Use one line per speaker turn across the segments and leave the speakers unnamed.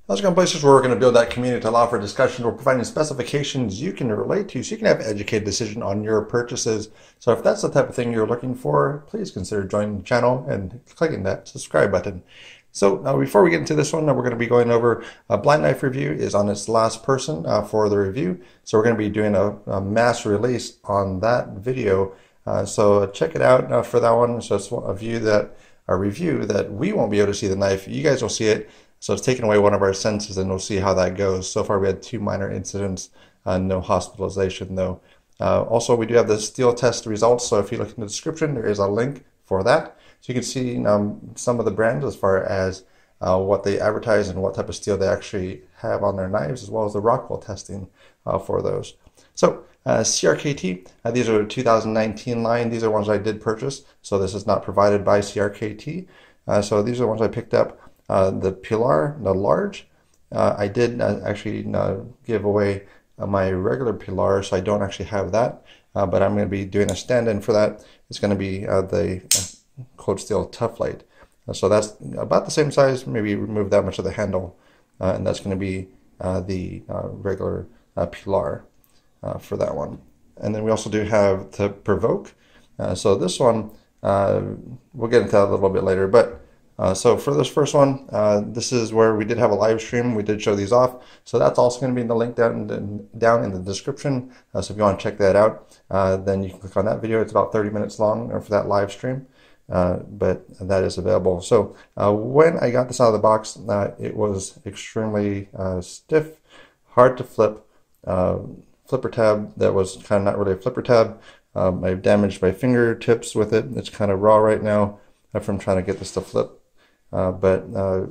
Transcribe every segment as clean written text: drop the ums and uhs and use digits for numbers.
Those are places where we're going to build that community to allow for discussion. We're providing specifications you can relate to so you can have an educated decision on your purchases. So if that's the type of thing you're looking for, please consider joining the channel and clicking that subscribe button. So before we get into this one, we're going to be going over a blind knife review is on its last person for the review. So we're going to be doing a mass release on that video. So check it out for that one. So it's a review that we won't be able to see the knife. You guys will see it. So it's taken away one of our senses, and we'll see how that goes. So far, we had 2 minor incidents, no hospitalization though. Also, we do have the steel test results. So if you look in the description, there is a link for that. So you can see some of the brands as far as what they advertise and what type of steel they actually have on their knives, as well as the Rockwell testing for those. So CRKT, these are the 2019 line. These are ones I did purchase. So this is not provided by CRKT. So these are the ones I picked up. The Pilar, the large, I did actually give away my regular Pilar, so I don't actually have that, but I'm going to be doing a stand-in for that. It's going to be the cold steel Teflon. So that's about the same size, maybe remove that much of the handle, and that's going to be the regular Pilar for that one. And then we also do have the Provoke. So this one, we'll get into that a little bit later, but so for this first one, this is where we did have a live stream. We did show these off. So that's also going to be in the link down in the description. So if you want to check that out, then you can click on that video. It's about 30 minutes long for that live stream, but that is available. So when I got this out of the box, it was extremely stiff, hard to flip, flipper tab that was kind of not really a flipper tab. I've damaged my fingertips with it. It's kind of raw right now from trying to get this to flip. But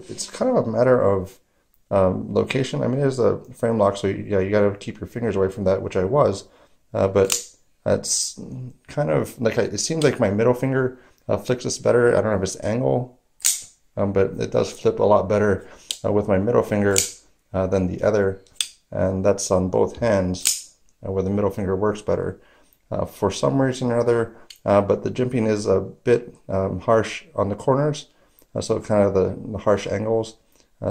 it's kind of a matter of location. I mean, it is a frame lock, so yeah, you got to keep your fingers away from that, which I was. But it's kind of like it seems like my middle finger flicks this better. I don't know if it's angle, but it does flip a lot better with my middle finger than the other, and that's on both hands where the middle finger works better for some reason or other. But the jimping is a bit harsh on the corners. So kind of the harsh angles.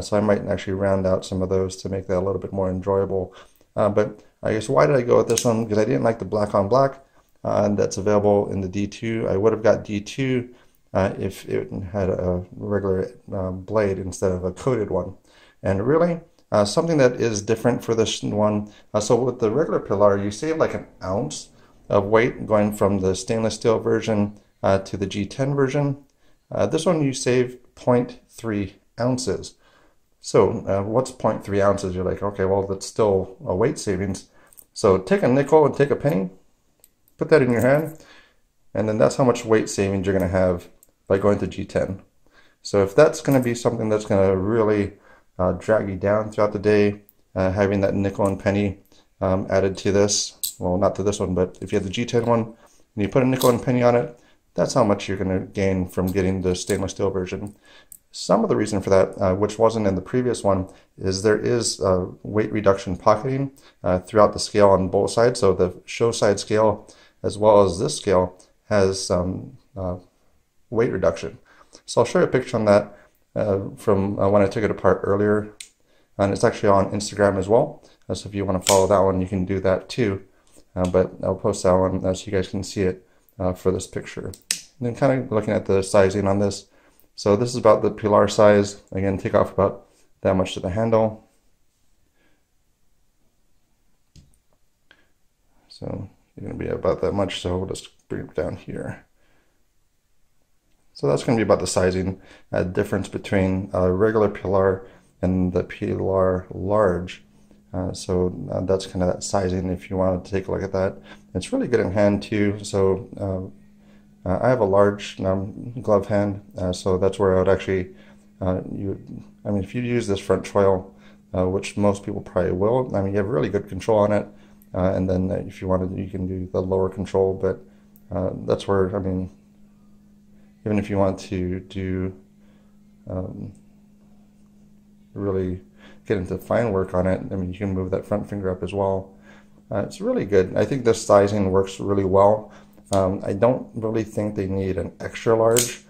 So I might actually round out some of those to make that a little bit more enjoyable. But I guess why did I go with this one? Because I didn't like the black on black that's available in the D2. I would have got D2 if it had a regular blade instead of a coated one. And really, something that is different for this one. So with the regular Pilar, you save like an ounce of weight going from the stainless steel version to the G10 version. This one you save 0.3 ounces. So what's 0.3 ounces? You're like, okay, well, that's still a weight savings. So take a nickel and take a penny, put that in your hand, and then that's how much weight savings you're going to have by going to G10. So if that's going to be something that's going to really drag you down throughout the day, having that nickel and penny added to this, well, not to this one, but if you have the G10 one and you put a nickel and penny on it, that's how much you're going to gain from getting the stainless steel version. Some of the reason for that, which wasn't in the previous one, is there is weight reduction pocketing throughout the scale on both sides. So the show side scale as well as this scale has some weight reduction. So I'll show you a picture on that from when I took it apart earlier. And it's actually on Instagram as well. So if you want to follow that one, you can do that too. But I'll post that one so you guys can see it for this picture. And then kind of looking at the sizing on this. So this is about the Pilar size. Again, take off about that much to the handle. So you're going to be about that much, so we'll just bring it down here. So that's going to be about the sizing difference between a regular Pilar and the Pilar large. So that's kind of that sizing if you wanted to take a look at that. It's really good in hand too. So I have a large glove hand, so that's where I would actually, I mean, if you use this front choil, which most people probably will, I mean, you have really good control on it. And then if you wanted, you can do the lower control, but that's where, I mean, even if you want to do really get into fine work on it, I mean, you can move that front finger up as well. It's really good. I think this sizing works really well. I don't really think they need an extra large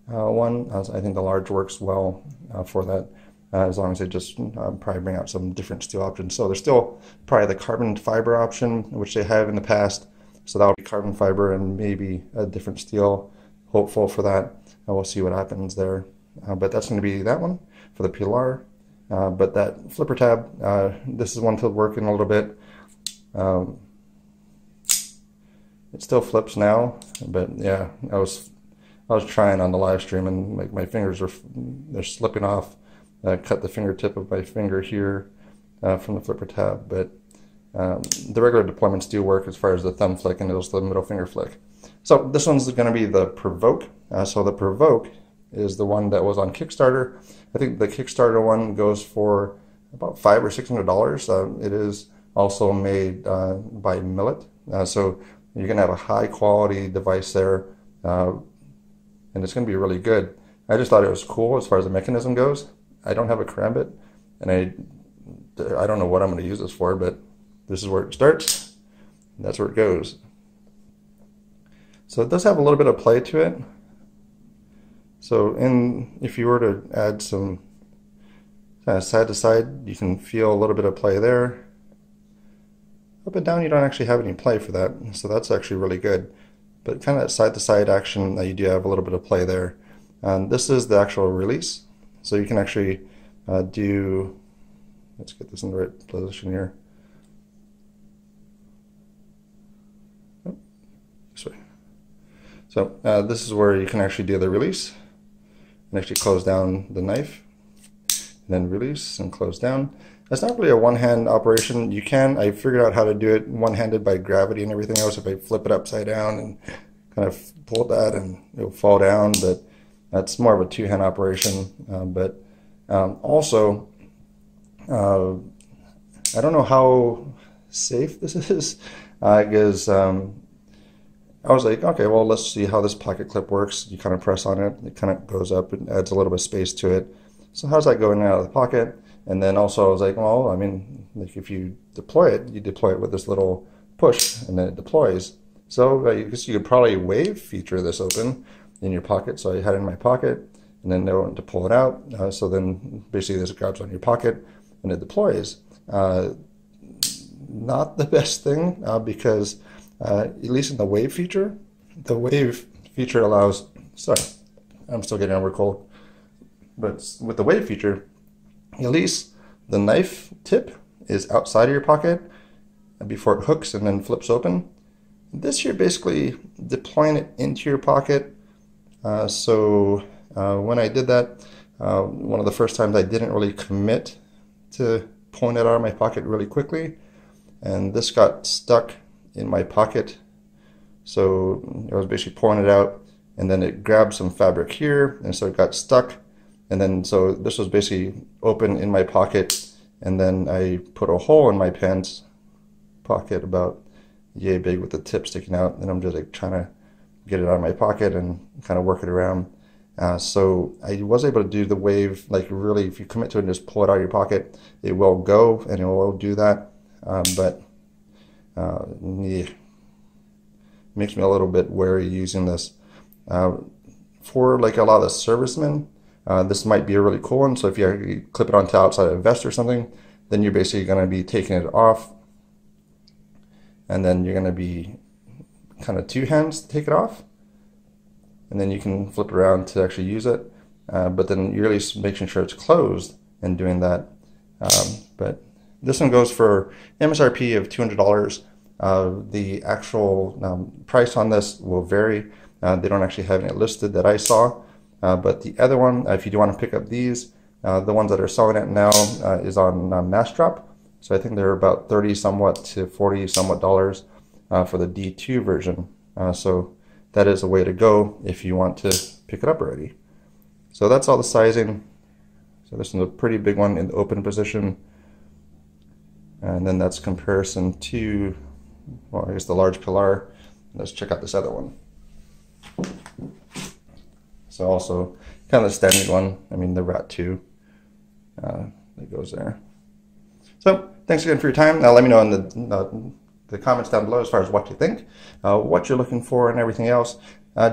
one. I think the large works well for that. as long as they just probably bring out some different steel options. So there's still probably the carbon fiber option, which they have in the past. So that'll be carbon fiber and maybe a different steel. Hopeful for that. We'll see what happens there. But that's going to be that one for the Pilar. But that flipper tab, this is one to work in a little bit. It still flips now, but yeah, I was trying on the live stream, and my fingers they're slipping off. I cut the fingertip of my finger here from the flipper tab, but the regular deployments do work as far as the thumb flick and also the middle finger flick. So this one's going to be the Provoke. So the Provoke is the one that was on Kickstarter. I think the Kickstarter one goes for about $500 or $600. It is also made by Millet, so you're going to have a high quality device there, and it's going to be really good. I just thought it was cool as far as the mechanism goes. I don't have a karambit, and I don't know what I'm going to use this for, but this is where it starts, and that's where it goes. So it does have a little bit of play to it. So if you were to add some kind of side to side, you can feel a little bit of play there. Up and down, you don't actually have any play for that, so that's actually really good. But kind of that side to side action, you do have a little bit of play there. And this is the actual release, so you can actually do. Let's get this in the right position here. Oh, this way. So this is where you can actually do the release and actually close down the knife, and then release and close down. It's not really a one-hand operation. I figured out how to do it one-handed by gravity and everything else. If I flip it upside down and kind of pull that, and it'll fall down, but that's more of a two-hand operation. Also, I don't know how safe this is, because I was like, okay, well, let's see how this pocket clip works. You kind of press on it, it kind of goes up and adds a little bit of space to it. So how's that going out of the pocket? And then also I was like, well, I mean, like if you deploy it, with this little push, and then it deploys. So I guess you could probably wave feature this open in your pocket. So I had it in my pocket, and then I went to pull it out. So then basically this grabs on your pocket and it deploys. Not the best thing, because at least in the wave feature allows, sorry, I'm still getting over a cold, but with the wave feature, at least the knife tip is outside of your pocket before it hooks and then flips open. This, you're basically deploying it into your pocket. When I did that, one of the first times I didn't really commit to pulling it out of my pocket really quickly, and this got stuck in my pocket. So I was basically pulling it out, and then it grabbed some fabric here, and so it got stuck. And then so this was basically open in my pocket, and then I put a hole in my pants pocket about yay big with the tip sticking out, and I'm just like trying to get it out of my pocket and kind of work it around. So I was able to do the wave, like really, if you commit to it and just pull it out of your pocket, it will go, and it will do that. Yeah, makes me a little bit wary using this. For like a lot of the servicemen, this might be a really cool one. So if you clip it onto outside of a vest or something, then you're basically going to be taking it off, and then you're going to be kind of two hands to take it off, and then you can flip it around to actually use it. But then you're really making sure it's closed and doing that. But this one goes for MSRP of $200. The actual price on this will vary. They don't actually have it listed that I saw. But the other one, if you do want to pick up these, the ones that are selling it now is on Massdrop. So I think they're about 30 somewhat to 40 somewhat dollars for the D2 version. So that is a way to go if you want to pick it up already. So that's all the sizing. So this is a pretty big one in the open position. And then that's comparison to, well, I guess the large Pilar. Let's check out this other one. So also kind of the standard one. I mean, the Rat 2 that goes there. So thanks again for your time. Now let me know in the comments down below as far as what you think, what you're looking for, and everything else.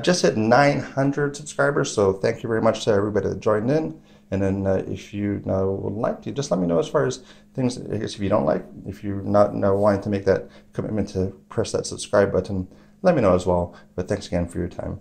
Just hit 900 subscribers, so thank you very much to everybody that joined in. And then if you would like to, just let me know as far as things, I guess if you don't like, if you're not wanting to make that commitment to press that subscribe button, let me know as well. But thanks again for your time.